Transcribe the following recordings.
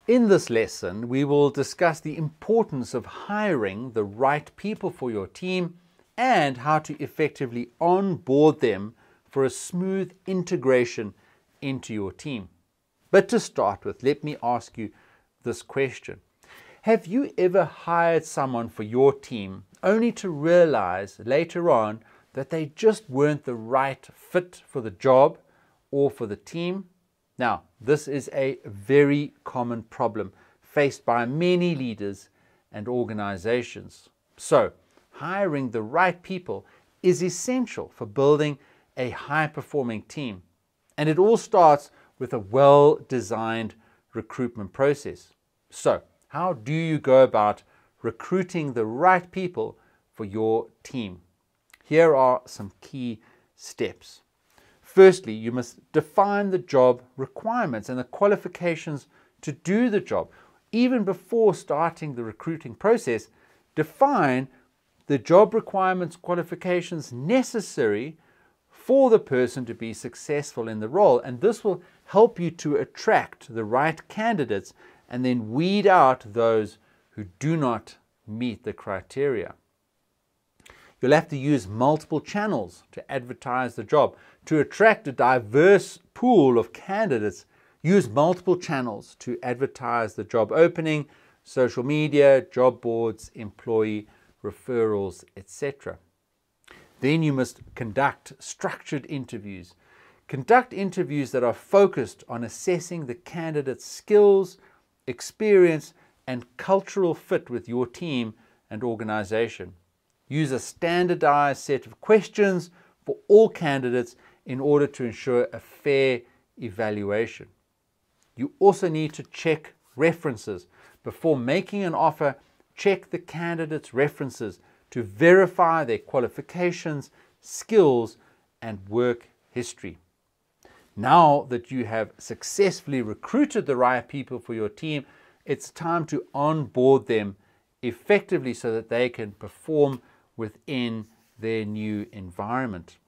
In this lesson, we will discuss the importance of hiring the right people for your team and how to effectively onboard them for a smooth integration into your team. But to start with, let me ask you this question. Have you ever hired someone for your team only to realize later on that they just weren't the right fit for the job or for the team? Now, this is a very common problem faced by many leaders and organizations. So, hiring the right people is essential for building a high-performing team. And it all starts with a well-designed recruitment process. So, how do you go about recruiting the right people for your team? Here are some key steps. Firstly, you must define the job requirements and the qualifications to do the job. Even before starting the recruiting process, define the job requirements, qualifications necessary for the person to be successful in the role. And this will help you to attract the right candidates and then weed out those who do not meet the criteria. You'll have to use multiple channels to advertise the job. To attract a diverse pool of candidates, use multiple channels to advertise the job opening, social media, job boards, employee referrals, etc. Then you must conduct structured interviews. Conduct interviews that are focused on assessing the candidate's skills, experience, and cultural fit with your team and organization. Use a standardized set of questions for all candidates in order to ensure a fair evaluation. You also need to check references. Before making an offer, check the candidate's references to verify their qualifications, skills, and work history. Now that you have successfully recruited the right people for your team, it's time to onboard them effectively so that they can perform within their new environment.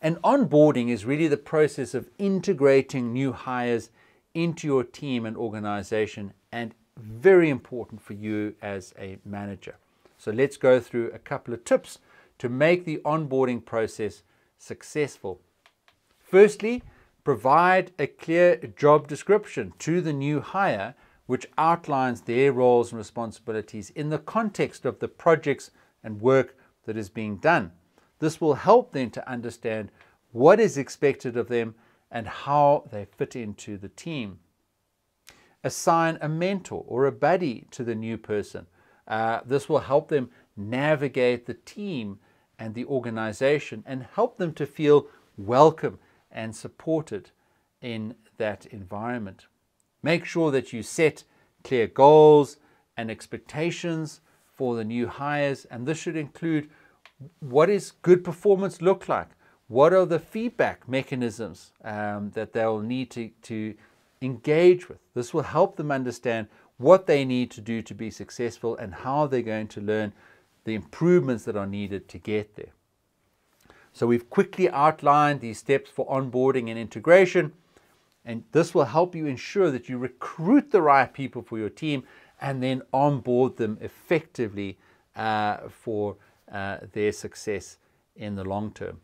And onboarding is really the process of integrating new hires into your team and organization, and very important for you as a manager. So let's go through a couple of tips to make the onboarding process successful. Firstly, provide a clear job description to the new hire which outlines their roles and responsibilities in the context of the projects and work that is being done. This will help them to understand what is expected of them and how they fit into the team. Assign a mentor or a buddy to the new person. This will help them navigate the team and the organization and help them to feel welcome and supported in that environment. Make sure that you set clear goals and expectations for the new hires, and this should include what does good performance look like? What are the feedback mechanisms that they'll need to engage with? This will help them understand what they need to do to be successful and how they're going to learn the improvements that are needed to get there. So we've quickly outlined these steps for onboarding and integration, and this will help you ensure that you recruit the right people for your team and then onboard them effectively for their success in the long term.